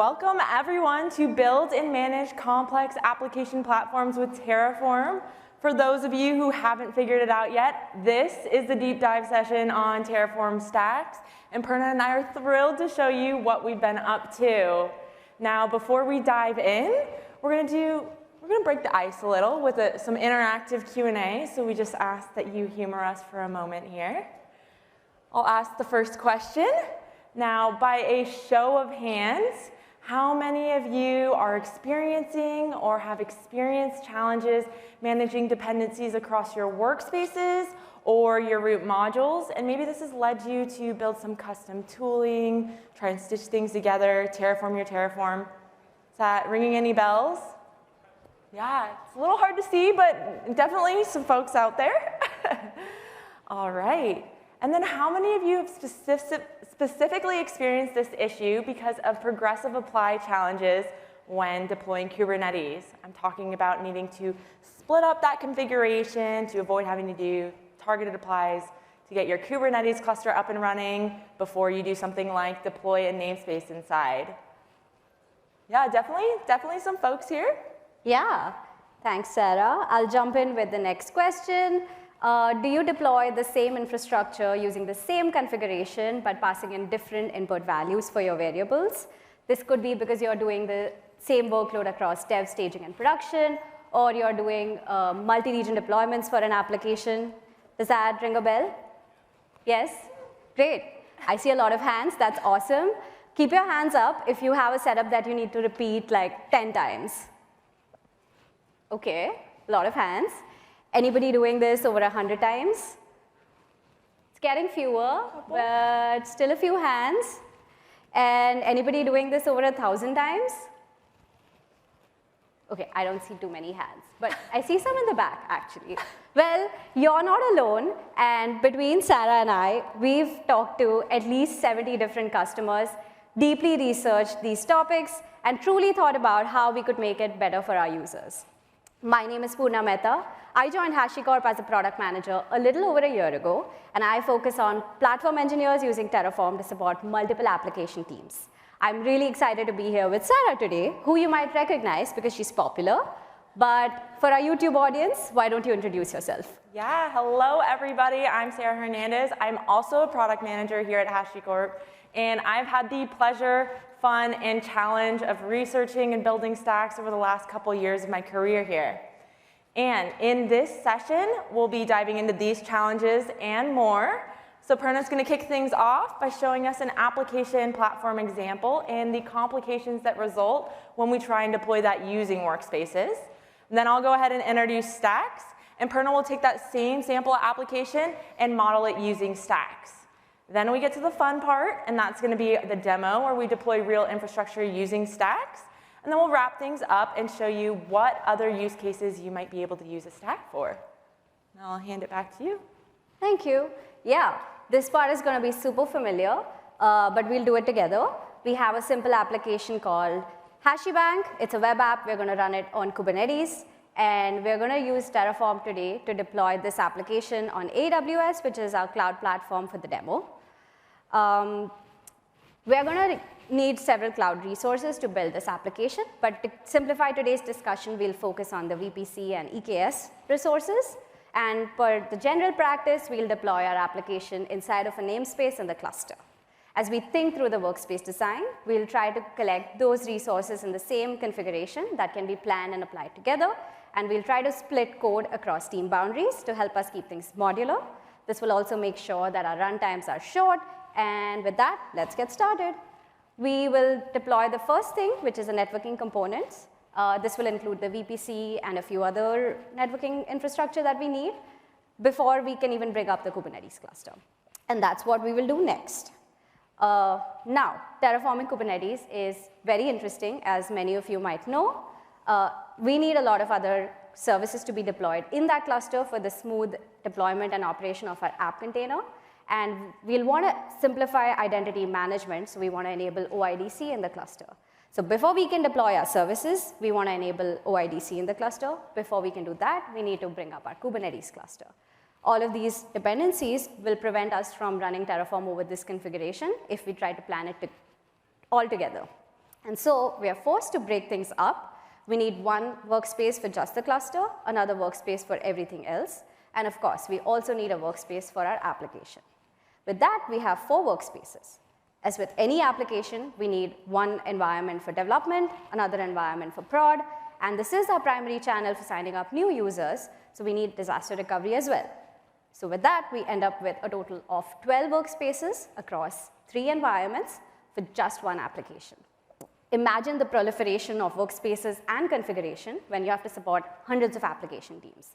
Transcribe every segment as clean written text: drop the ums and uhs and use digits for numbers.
Welcome everyone to Build and Manage Complex Application Platforms with Terraform. For those of you who haven't figured it out yet, this is the deep dive session on Terraform stacks, and Purna and I are thrilled to show you what we've been up to. Now, before we dive in, we're gonna break the ice a little with some interactive Q&A, so we just ask that you humor us for a moment here. I'll ask the first question. Now, by a show of hands, how many of you are experiencing or have experienced challenges managing dependencies across your workspaces or your root modules? And maybe this has led you to build some custom tooling, try and stitch things together, terraform your Terraform. Is that ringing any bells? Yeah, it's a little hard to see, but definitely some folks out there. All right. And then how many of you have specifically experienced this issue because of progressive apply challenges when deploying Kubernetes? I'm talking about needing to split up that configuration to avoid having to do targeted applies to get your Kubernetes cluster up and running before you do something like deploy a namespace inside. Yeah, definitely some folks here. Yeah, thanks, Sarah. I'll jump in with the next question. Do you deploy the same infrastructure using the same configuration but passing in different input values for your variables? This could be because you're doing the same workload across dev, staging, and production, or you're doing multi-region deployments for an application. Does that ring a bell? Yes? Great. I see a lot of hands. That's awesome. Keep your hands up if you have a setup that you need to repeat like 10 times. Okay, a lot of hands. Anybody doing this over 100 times? It's getting fewer, but still a few hands. And anybody doing this over 1,000 times? Okay, I don't see too many hands, but I see some in the back, actually. Well, you're not alone, and between Sarah and I, we've talked to at least 70 different customers, deeply researched these topics, and truly thought about how we could make it better for our users. My name is Purna Mehta. I joined HashiCorp as a product manager a little over a year ago, and I focus on platform engineers using Terraform to support multiple application teams. I'm really excited to be here with Sarah today, who you might recognize because she's popular. But for our YouTube audience, why don't you introduce yourself? Yeah, hello everybody. I'm Sarah Hernandez. I'm also a product manager here at HashiCorp, and I've had the pleasure, fun, and challenge of researching and building stacks over the last couple years of my career here. And in this session, we'll be diving into these challenges and more. So Purna's going to kick things off by showing us an application platform example and the complications that result when we try and deploy that using workspaces. And then I'll go ahead and introduce stacks, and Purna will take that same sample application and model it using stacks. Then we get to the fun part, and that's going to be the demo where we deploy real infrastructure using stacks. And then we'll wrap things up and show you what other use cases you might be able to use a stack for. And I'll hand it back to you. Thank you. Yeah, this part is going to be super familiar, but we'll do it together. We have a simple application called HashiBank. It's a web app. We're going to run it on Kubernetes. And we're going to use Terraform today to deploy this application on AWS, which is our cloud platform for the demo. We're going to need several cloud resources to build this application, but to simplify today's discussion, we'll focus on the VPC and EKS resources. And per the general practice, we'll deploy our application inside of a namespace in the cluster. As we think through the workspace design, we'll try to collect those resources in the same configuration that can be planned and applied together, and we'll try to split code across team boundaries to help us keep things modular. This will also make sure that our runtimes are short, and with that, let's get started. We will deploy the first thing, which is the networking components. This will include the VPC and a few other networking infrastructure that we need before we can even bring up the Kubernetes cluster. And that's what we will do next. Now, terraforming Kubernetes is very interesting, as many of you might know. We need a lot of other services to be deployed in that cluster for the smooth deployment and operation of our app container. And we'll want to simplify identity management, so we want to enable OIDC in the cluster. So before we can deploy our services, we want to enable OIDC in the cluster. Before we can do that, we need to bring up our Kubernetes cluster. All of these dependencies will prevent us from running Terraform over this configuration if we try to plan it all together. And so we are forced to break things up. We need one workspace for just the cluster, another workspace for everything else, and of course, we also need a workspace for our application. With that, we have 4 workspaces. As with any application, we need one environment for development, another environment for prod, and this is our primary channel for signing up new users, so we need disaster recovery as well. So with that, we end up with a total of 12 workspaces across 3 environments for just one application. Imagine the proliferation of workspaces and configuration when you have to support hundreds of application teams.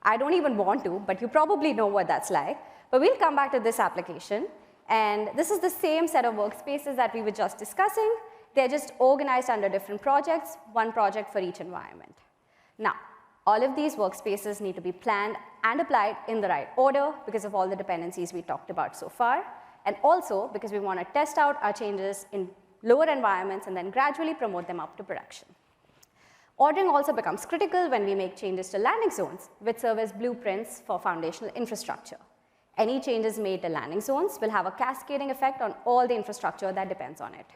I don't even want to, but you probably know what that's like. But we'll come back to this application. And this is the same set of workspaces that we were just discussing. They're just organized under different projects, one project for each environment. Now, all of these workspaces need to be planned and applied in the right order because of all the dependencies we talked about so far, and also because we want to test out our changes in lower environments and then gradually promote them up to production. Ordering also becomes critical when we make changes to landing zones, which serve as blueprints for foundational infrastructure. Any changes made to landing zones will have a cascading effect on all the infrastructure that depends on it.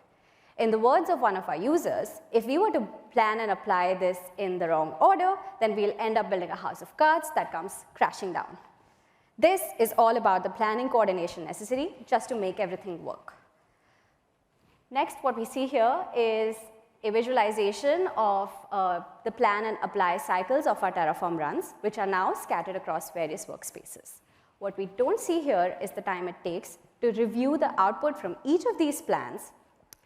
In the words of one of our users, if we were to plan and apply this in the wrong order, then we'll end up building a house of cards that comes crashing down. This is all about the planning coordination necessary just to make everything work. Next, what we see here is a visualization of the plan and apply cycles of our Terraform runs, which are now scattered across various workspaces. What we don't see here is the time it takes to review the output from each of these plans,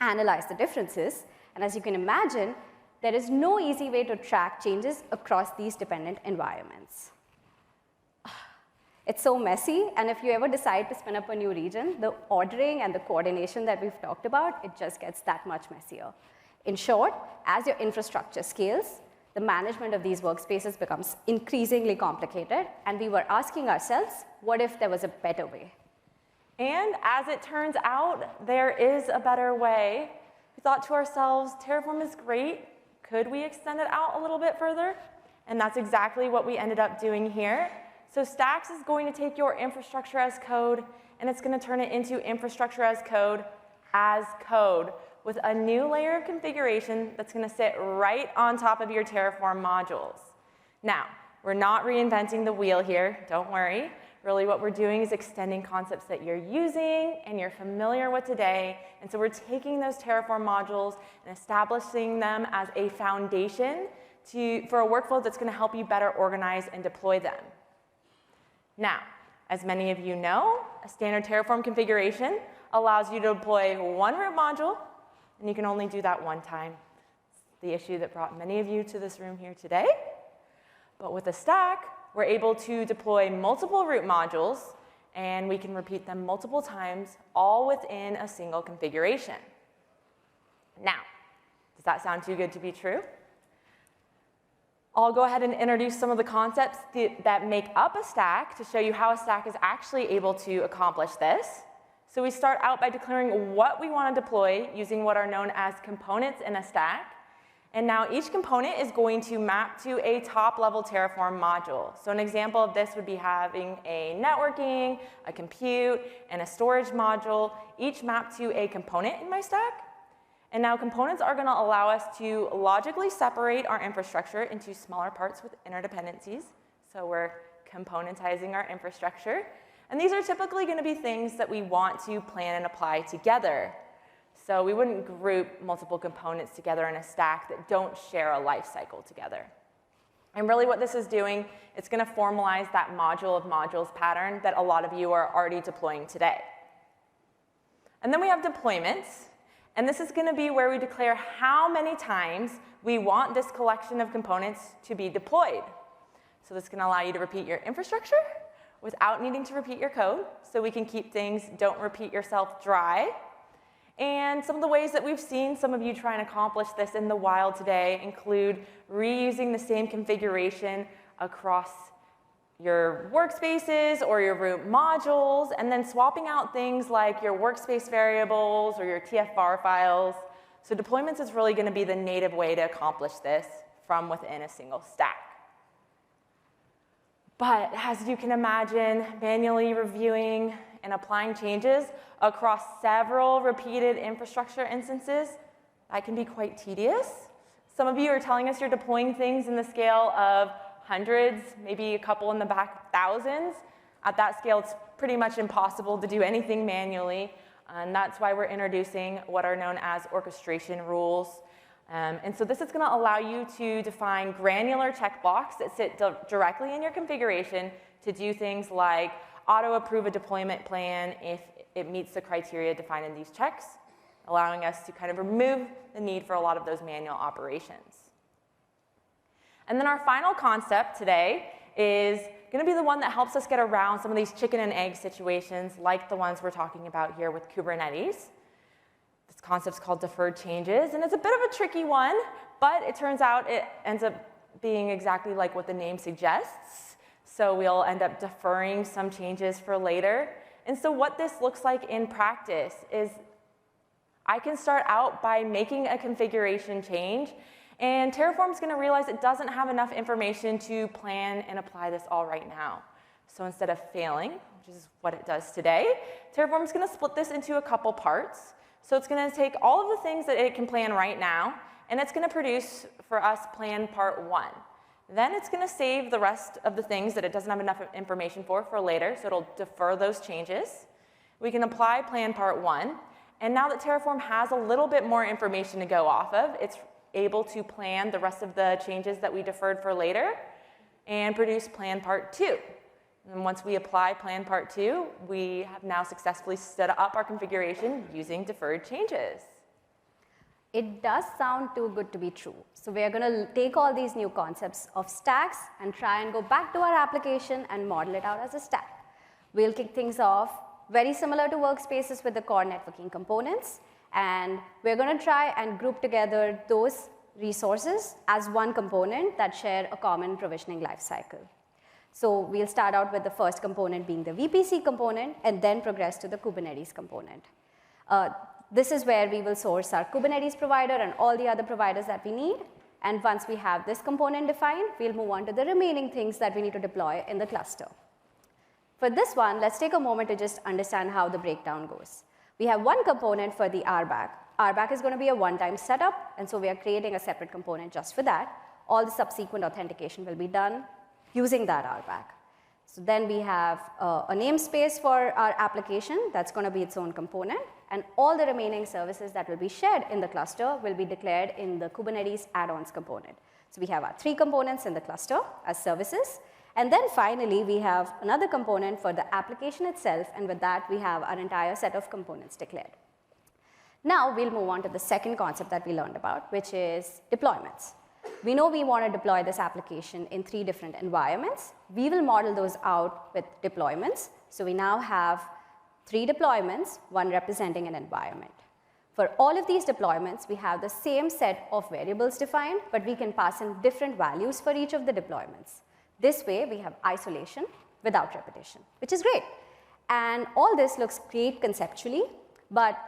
analyze the differences, and as you can imagine, there is no easy way to track changes across these dependent environments. It's so messy, and if you ever decide to spin up a new region, the ordering and the coordination that we've talked about, it just gets that much messier. In short, as your infrastructure scales, the management of these workspaces becomes increasingly complicated, and we were asking ourselves, what if there was a better way? And as it turns out, there is a better way. We thought to ourselves, Terraform is great. Could we extend it out a little bit further? And that's exactly what we ended up doing here. So Stacks is going to take your infrastructure as code, and it's going to turn it into infrastructure as code with a new layer of configuration that's going to sit right on top of your Terraform modules. Now, we're not reinventing the wheel here. Don't worry. Really what we're doing is extending concepts that you're using and you're familiar with today. And so we're taking those Terraform modules and establishing them as a foundation for a workflow that's going to help you better organize and deploy them. Now, as many of you know, a standard Terraform configuration allows you to deploy one root module, and you can only do that one time. It's the issue that brought many of you to this room here today. But with a stack, we're able to deploy multiple root modules, and we can repeat them multiple times, all within a single configuration. Now, does that sound too good to be true? I'll go ahead and introduce some of the concepts that make up a stack to show you how a stack is actually able to accomplish this. So we start out by declaring what we want to deploy using what are known as components in a stack. And now each component is going to map to a top-level Terraform module. So an example of this would be having a networking, a compute, and a storage module, each mapped to a component in my stack. And now components are going to allow us to logically separate our infrastructure into smaller parts with interdependencies. So we're componentizing our infrastructure. And these are typically going to be things that we want to plan and apply together. So we wouldn't group multiple components together in a stack that don't share a life cycle together. And really what this is doing, it's going to formalize that module of modules pattern that a lot of you are already deploying today. And then we have deployments. And this is going to be where we declare how many times we want this collection of components to be deployed. So this is going to allow you to repeat your infrastructure without needing to repeat your code, so we can keep things don't repeat yourself dry. And some of the ways that we've seen some of you try and accomplish this in the wild today include reusing the same configuration across your workspaces or your root modules, and then swapping out things like your workspace variables or your TF-var files. So deployments is really going to be the native way to accomplish this from within a single stack. But as you can imagine, manually reviewing and applying changes across several repeated infrastructure instances, That can be quite tedious. Some of you are telling us you're deploying things in the scale of hundreds, maybe a couple in the back thousands. At that scale, it's pretty much impossible to do anything manually, and that's why we're introducing what are known as orchestration rules. And so this is going to allow you to define granular checkblocks that sit directly in your configuration to do things like auto-approve a deployment plan if it meets the criteria defined in these checks, allowing us to kind of remove the need for a lot of those manual operations. And then our final concept today is going to be the one that helps us get around some of these chicken and egg situations like the ones we're talking about here with Kubernetes. This concept's called deferred changes, and it's a bit of a tricky one, but it turns out it ends up being exactly like what the name suggests. So we'll end up deferring some changes for later. And so what this looks like in practice is I can start out by making a configuration change, and Terraform's going to realize it doesn't have enough information to plan and apply this all right now. So instead of failing, which is what it does today, Terraform's going to split this into a couple parts. So it's going to take all of the things that it can plan right now, and it's going to produce for us plan part 1. Then it's going to save the rest of the things that it doesn't have enough information for later, so it'll defer those changes. We can apply plan part 1, and now that Terraform has a little bit more information to go off of, it's able to plan the rest of the changes that we deferred for later and produce plan part 2. And once we apply plan part 2, we have now successfully set up our configuration using deferred changes. It does sound too good to be true. So we're going to take all these new concepts of stacks and try and go back to our application and model it out as a stack. We'll kick things off very similar to workspaces with the core networking components, and we're going to try and group together those resources as one component that share a common provisioning lifecycle. So we'll start out with the first component being the VPC component and then progress to the Kubernetes component. This is where we will source our Kubernetes provider and all the other providers that we need. And once we have this component defined, we'll move on to the remaining things that we need to deploy in the cluster. For this one, let's take a moment to just understand how the breakdown goes. We have one component for the RBAC. RBAC is going to be a one-time setup, and so we are creating a separate component just for that. All the subsequent authentication will be done using that RBAC. So then we have a namespace for our application that's going to be its own component, and all the remaining services that will be shared in the cluster will be declared in the Kubernetes add-ons component. So we have our 3 components in the cluster as services, and then finally we have another component for the application itself, and with that we have our entire set of components declared. Now we'll move on to the second concept that we learned about, which is deployments. We know we want to deploy this application in 3 different environments. We will model those out with deployments. So we now have 3 deployments, one representing an environment. For all of these deployments, we have the same set of variables defined, but we can pass in different values for each of the deployments. This way, we have isolation without repetition, which is great. And all this looks great conceptually, but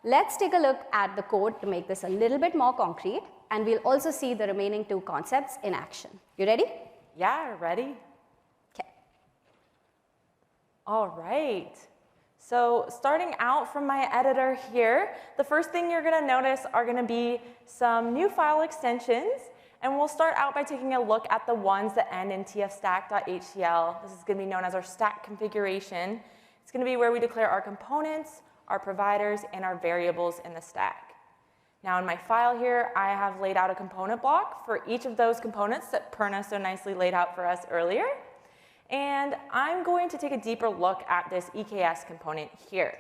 let's take a look at the code to make this a little bit more concrete, and we'll also see the remaining 2 concepts in action. You ready? Yeah, ready. Okay. All right. So starting out from my editor here, the first thing you're going to notice are going to be some new file extensions. And we'll start out by taking a look at the ones that end in tfstack.htl. This is going to be known as our stack configuration. It's going to be where we declare our components, our providers, and our variables in the stack. Now in my file here, I have laid out a component block for each of those components that Purna so nicely laid out for us earlier. And I'm going to take a deeper look at this EKS component here.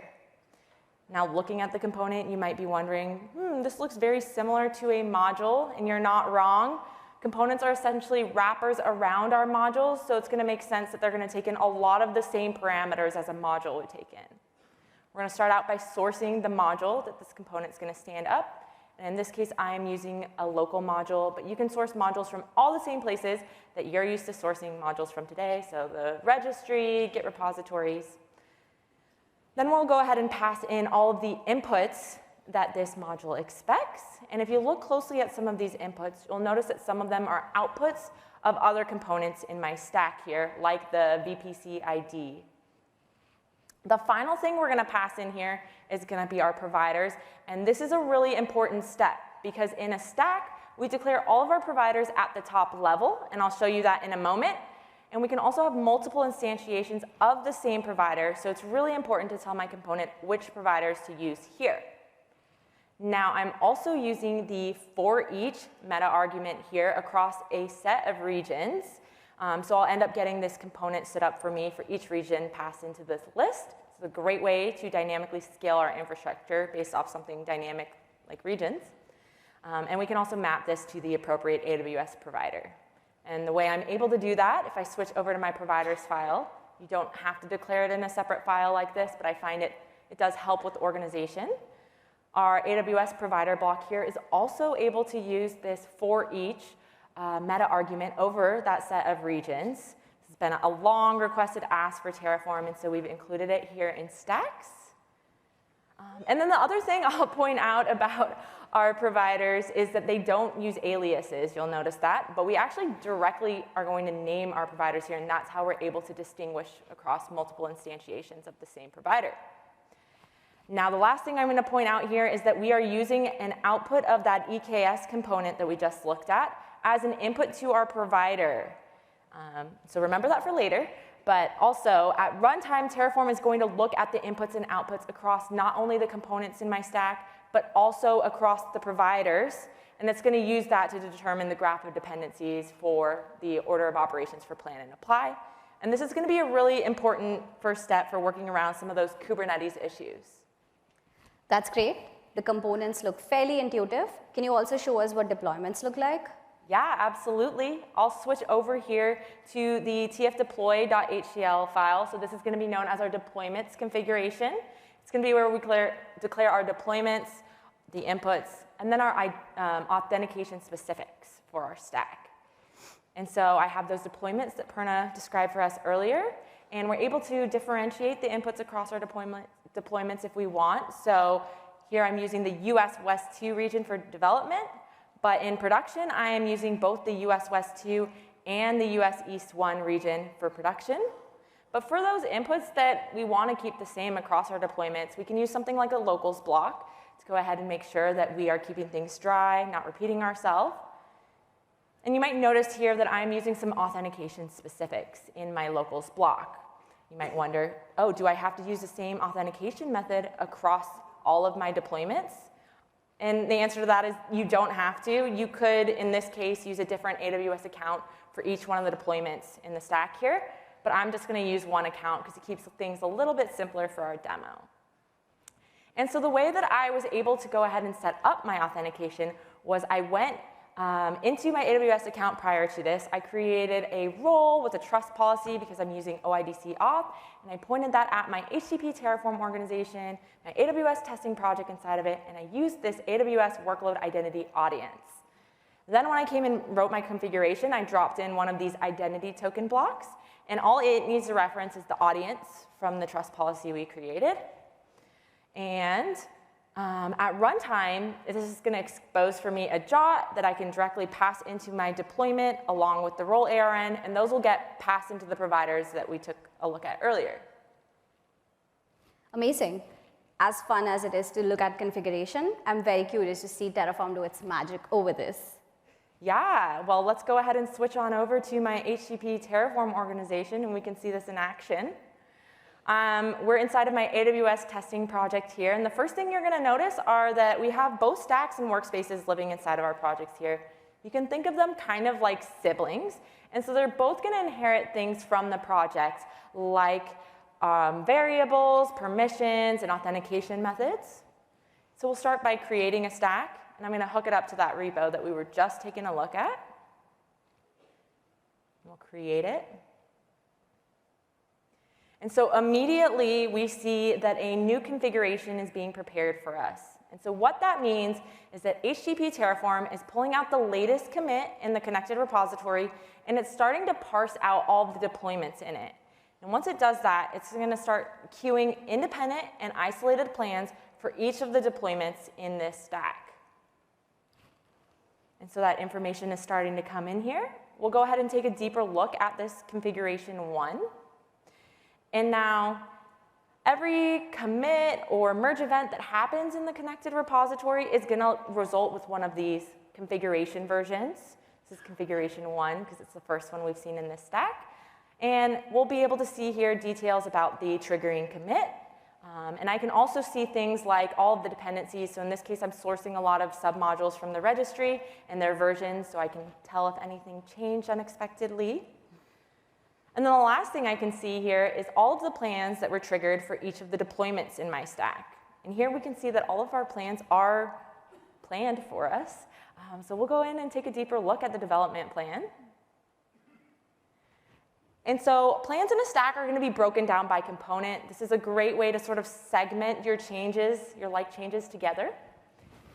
Now looking at the component, you might be wondering, this looks very similar to a module, and you're not wrong. Components are essentially wrappers around our modules, so it's going to make sense that they're going to take in a lot of the same parameters as a module would take in. We're going to start out by sourcing the module that this component is going to stand up. And in this case, I am using a local module, but you can source modules from all the same places that you're used to sourcing modules from today, so the registry, Git repositories. Then we'll go ahead and pass in all of the inputs that this module expects. And if you look closely at some of these inputs, you'll notice that some of them are outputs of other components in my stack here, like the VPC ID. The final thing we're going to pass in here is going to be our providers, and this is a really important step because in a stack, we declare all of our providers at the top level, and I'll show you that in a moment. And we can also have multiple instantiations of the same provider, so it's really important to tell my component which providers to use here. Now, I'm also using the for each meta argument here across a set of regions. So I'll end up getting this component stood up for me for each region passed into this list. It's a great way to dynamically scale our infrastructure based off something dynamic like regions. And we can also map this to the appropriate AWS provider. And the way I'm able to do that, if I switch over to my providers file, you don't have to declare it in a separate file like this, but I find it does help with organization. Our AWS provider block here is also able to use this for each meta argument over that set of regions. This has been a long requested ask for Terraform, and so we've included it here in stacks. And then the other thing I'll point out about our providers is that they don't use aliases. You'll notice that. But we actually directly are going to name our providers here, and that's how we're able to distinguish across multiple instantiations of the same provider. Now, the last thing I'm going to point out here is that we are using an output of that EKS component that we just looked at as an input to our provider. So remember that for later. But also, at runtime, Terraform is going to look at the inputs and outputs across not only the components in my stack, but also across the providers. And it's going to use that to determine the graph of dependencies for the order of operations for plan and apply. And this is going to be a really important first step for working around some of those Kubernetes issues. That's great. The components look fairly intuitive. Can you also show us what deployments look like? Yeah, absolutely. I'll switch over here to the tfdeploy.htl file. So this is going to be known as our deployments configuration. It's going to be where we declare our deployments, the inputs, and then our authentication specifics for our stack. And so I have those deployments that Purna described for us earlier, and we're able to differentiate the inputs across our deployments if we want. So here I'm using the US West 2 region for development. But in production, I am using both the US West 2 and the US East 1 region for production. But for those inputs that we want to keep the same across our deployments, we can use something like a locals block to go ahead and make sure that we are keeping things dry, not repeating ourselves. And you might notice here that I'm using some authentication specifics in my locals block. You might wonder, oh, do I have to use the same authentication method across all of my deployments? And the answer to that is you don't have to. You could, in this case, use a different AWS account for each one of the deployments in the stack here. But I'm just going to use one account because it keeps things a little bit simpler for our demo. And so the way that I was able to go ahead and set up my authentication was I went into my AWS account prior to this. I created a role with a trust policy because I'm using OIDC auth, and I pointed that at my HCP Terraform organization, my AWS testing project inside of it, and I used this AWS workload identity audience. Then when I came and wrote my configuration, I dropped in one of these identity token blocks, and all it needs to reference is the audience from the trust policy we created. And at runtime, this is going to expose for me a JOT that I can directly pass into my deployment along with the role ARN, and those will get passed into the providers that we took a look at earlier. Amazing. As fun as it is to look at configuration, I'm very curious to see Terraform do its magic over this. Yeah, well, let's go ahead and switch on over to my HCP Terraform organization, and we can see this in action. We're inside of my AWS testing project here, and the first thing you're going to notice are that we have both stacks and workspaces living inside of our projects here. You can think of them kind of like siblings, and so they're both going to inherit things from the project, like variables, permissions, and authentication methods. So we'll start by creating a stack, and I'm going to hook it up to that repo that we were just taking a look at. We'll create it. And so immediately we see that a new configuration is being prepared for us. And so what that means is that HCP Terraform is pulling out the latest commit in the connected repository, and it's starting to parse out all of the deployments in it. And once it does that, it's going to start queuing independent and isolated plans for each of the deployments in this stack. And so that information is starting to come in here. We'll go ahead and take a deeper look at this configuration 1. And now, Every commit or merge event that happens in the connected repository is going to result with one of these configuration versions. This is configuration 1 because it's the first one we've seen in this stack. And we'll be able to see here details about the triggering commit. And I can also see things like all of the dependencies. So in this case, I'm sourcing a lot of submodules from the registry and their versions, so I can tell if anything changed unexpectedly. And then the last thing I can see here is all of the plans that were triggered for each of the deployments in my stack. And here we can see that all of our plans are planned for us. So we'll go in and take a deeper look at the development plan. And so plans in a stack are going to be broken down by component. This is a great way to sort of segment your changes, your like changes together.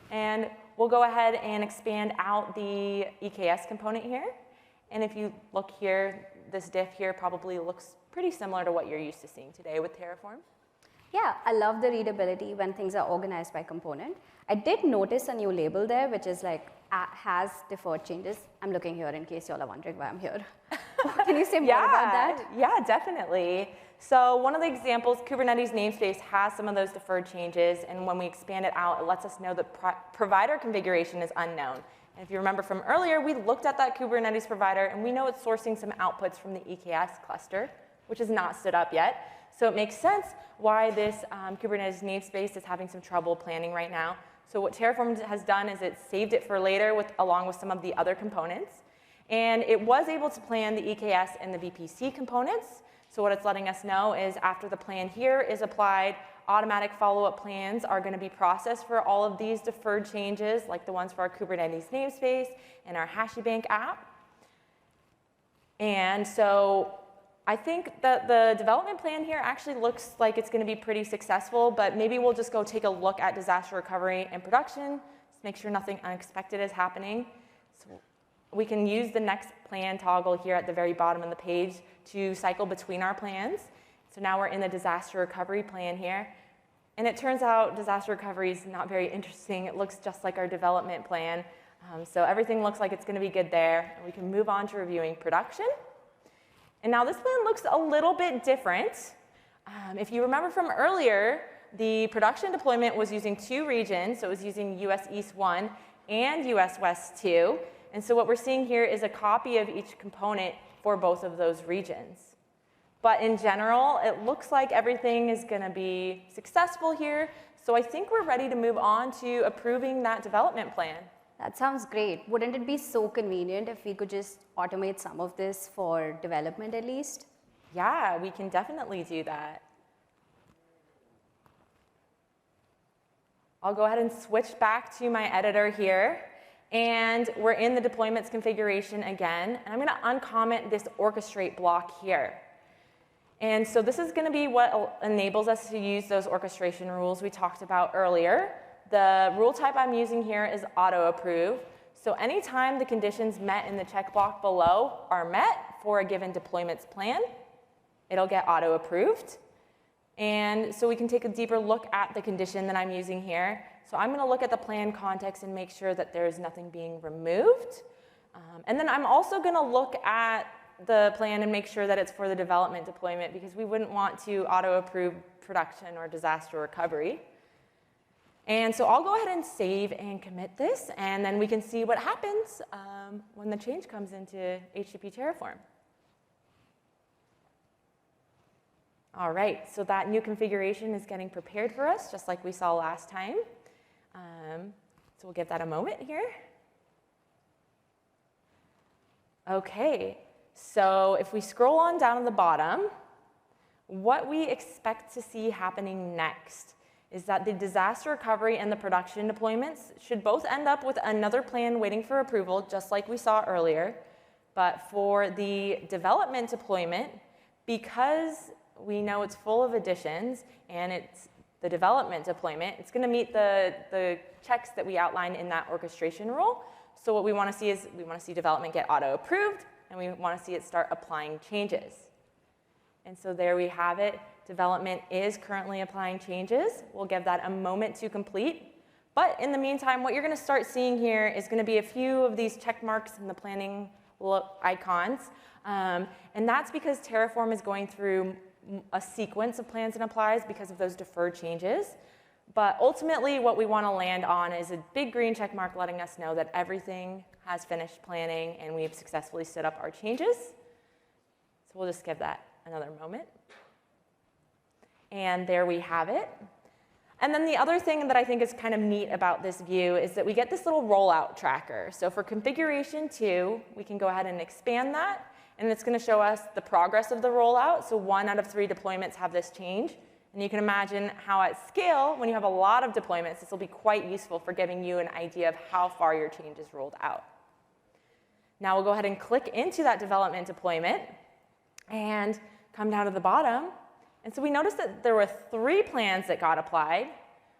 And we'll go ahead and expand out the EKS component here. And if you look here, this diff here probably looks pretty similar to what you're used to seeing today with Terraform. Yeah, I love the readability when things are organized by component. I did notice a new label there, which is like has deferred changes. I'm looking here in case y'all are wondering why I'm here. Can you say more about that? Yeah, definitely. So one of the examples, Kubernetes namespace has some of those deferred changes, and when we expand it out, it lets us know that provider configuration is unknown. And if you remember from earlier, we looked at that Kubernetes provider, and we know it's sourcing some outputs from the EKS cluster, which is not stood up yet. So it makes sense why this Kubernetes namespace is having some trouble planning right now. So what Terraform has done is it saved it for later along with some of the other components. And it was able to plan the EKS and the VPC components. So what it's letting us know is after the plan here is applied, automatic follow-up plans are going to be processed for all of these deferred changes, like the ones for our Kubernetes namespace and our HashiBank app. And so I think that the development plan here actually looks like it's going to be pretty successful, but maybe we'll just go take a look at disaster recovery and production to make sure nothing unexpected is happening. So we can use the next plan toggle here at the very bottom of the page to cycle between our plans. So now we're in the disaster recovery plan here. And it turns out disaster recovery is not very interesting. It looks just like our development plan. So everything looks like it's going to be good there. And we can move on to reviewing production. And now this plan looks a little bit different. If you remember from earlier, the production deployment was using 2 regions. So it was using US East 1 and US West 2. And so what we're seeing here is a copy of each component for both of those regions. But in general, it looks like everything is going to be successful here. So I think we're ready to move on to approving that development plan. That sounds great. Wouldn't it be so convenient if we could just automate some of this for development at least? Yeah, we can definitely do that. I'll go ahead and switch back to my editor here. And we're in the deployments configuration again. And I'm going to uncomment this orchestrate block here. And so this is going to be what enables us to use those orchestration rules we talked about earlier. The rule type I'm using here is auto-approve. So anytime the conditions met in the check block below are met for a given deployments plan, it'll get auto-approved. And so we can take a deeper look at the condition that I'm using here. So I'm going to look at the plan context and make sure that there's nothing being removed. And then I'm also going to look at the plan and make sure that it's for the development deployment, because we wouldn't want to auto-approve production or disaster recovery. And so I'll go ahead and save and commit this, and then we can see what happens when the change comes into HCP Terraform. All right, so that new configuration is getting prepared for us, just like we saw last time. So we'll give that a moment here. OK, so if we scroll on down to the bottom, what we expect to see happening next is that the disaster recovery and the production deployments should both end up with another plan waiting for approval, just like we saw earlier. But for the development deployment, because we know it's full of additions and it's the development deployment, it's going to meet the checks that we outlined in that orchestration rule. So what we want to see is we want to see development get auto-approved, and we want to see it start applying changes. And so there we have it. Development is currently applying changes. We'll give that a moment to complete. But in the meantime, what you're going to start seeing here is going to be a few of these check marks in the planning icons. And that's because Terraform is going through a sequence of plans and applies because of those deferred changes. But ultimately, what we want to land on is a big green check mark letting us know that everything has finished planning and we've successfully stood up our changes. So we'll just give that another moment. And there we have it. And then the other thing that I think is kind of neat about this view is that we get this little rollout tracker. So for configuration 2, we can go ahead and expand that, and it's going to show us the progress of the rollout. So 1 out of 3 deployments have this change. And you can imagine how at scale, when you have a lot of deployments, this will be quite useful for giving you an idea of how far your change is rolled out. Now we'll go ahead and click into that development deployment and come down to the bottom. And so we noticed that there were 3 plans that got applied.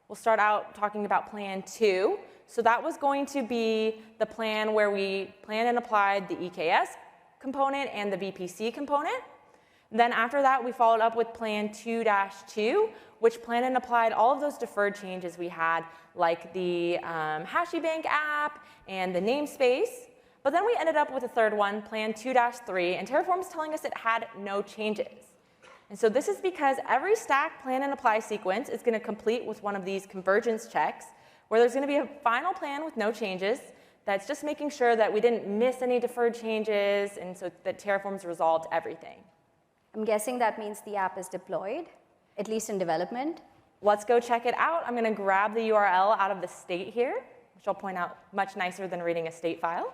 We'll start out talking about plan 2. So that was going to be the plan where we planned and applied the EKS component and the VPC component. Then after that, we followed up with plan 2-2, which planned and applied all of those deferred changes we had, like the HashiBank app and the namespace. But then we ended up with a third one, plan 2-3, and Terraform's telling us it had no changes. And so this is because every stack, plan, and apply sequence is going to complete with one of these convergence checks, where there's going to be a final plan with no changes that's just making sure that we didn't miss any deferred changes, and so that Terraform's resolved everything. I'm guessing that means the app is deployed, at least in development. Let's go check it out. I'm going to grab the URL out of the state here, which I'll point out much nicer than reading a state file.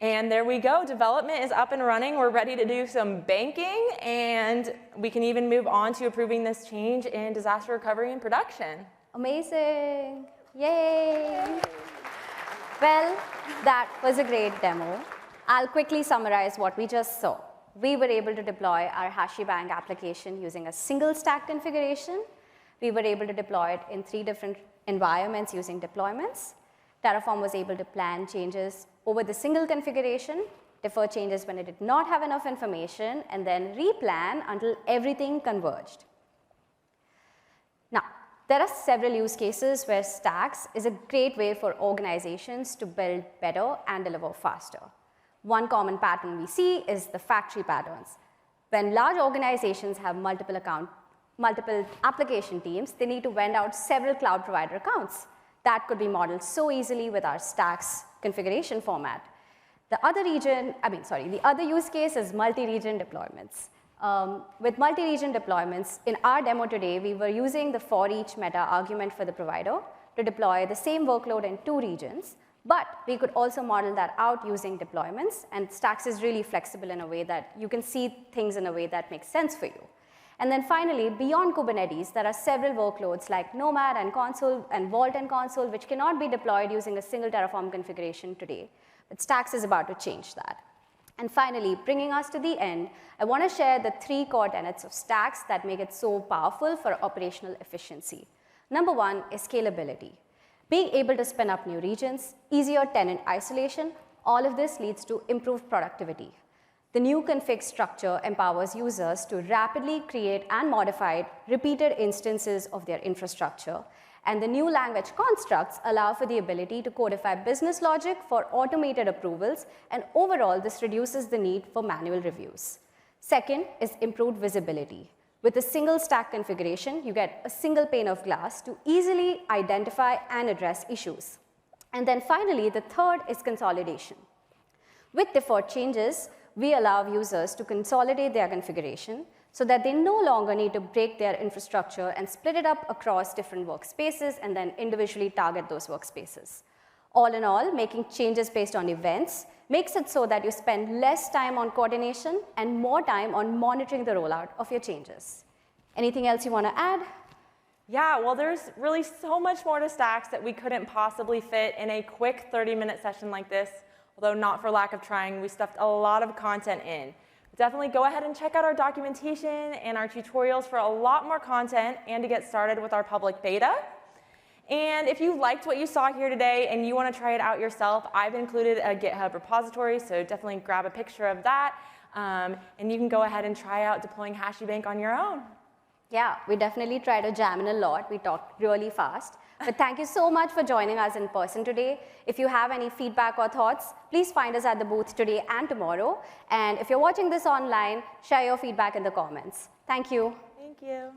And there we go. Development is up and running. We're ready to do some banking, and we can even move on to approving this change in disaster recovery and production. Amazing. Yay. Well, that was a great demo. I'll quickly summarize what we just saw. We were able to deploy our HashiBank application using a single stack configuration. We were able to deploy it in 3 different environments using deployments. Terraform was able to plan changes over the single configuration, defer changes when it did not have enough information, and then replan until everything converged. Now, there are several use cases where stacks is a great way for organizations to build better and deliver faster. One common pattern we see is the factory patterns. When large organizations have multiple application teams, they need to vend out several cloud provider accounts. That could be modeled so easily with our stacks configuration format. The other use case is multi-region deployments. With multi-region deployments, in our demo today, we were using the for each Mehta argument for the provider to deploy the same workload in 2 regions. But we could also model that out using deployments, and Stacks is really flexible in a way that you can see things in a way that makes sense for you. And then finally, beyond Kubernetes, there are several workloads like Nomad and Consul and Vault and Consul, which cannot be deployed using a single Terraform configuration today. But Stacks is about to change that. And finally, bringing us to the end, I want to share the 3 core tenets of Stacks that make it so powerful for operational efficiency. Number 1 is scalability. Being able to spin up new regions, easier tenant isolation, all of this leads to improved productivity. The new config structure empowers users to rapidly create and modify repeated instances of their infrastructure. And the new language constructs allow for the ability to codify business logic for automated approvals, and overall, this reduces the need for manual reviews. Second is improved visibility. With a single stack configuration, you get a single pane of glass to easily identify and address issues. And then finally, the third is consolidation. With default changes, we allow users to consolidate their configuration so that they no longer need to break their infrastructure and split it up across different workspaces and then individually target those workspaces. All in all, making changes based on events makes it so that you spend less time on coordination and more time on monitoring the rollout of your changes. Anything else you want to add? Yeah, well, there's really so much more to Stacks that we couldn't possibly fit in a quick 30-minute session like this, although not for lack of trying. We stuffed a lot of content in. Definitely go ahead and check out our documentation and our tutorials for a lot more content and to get started with our public beta. And if you liked what you saw here today and you want to try it out yourself, I've included a GitHub repository, so definitely grab a picture of that, and you can go ahead and try out deploying HashiBank on your own. Yeah, we definitely try to jam in a lot. We talked really fast. But thank you so much for joining us in person today. If you have any feedback or thoughts, please find us at the booth today and tomorrow. And if you're watching this online, share your feedback in the comments. Thank you. Thank you.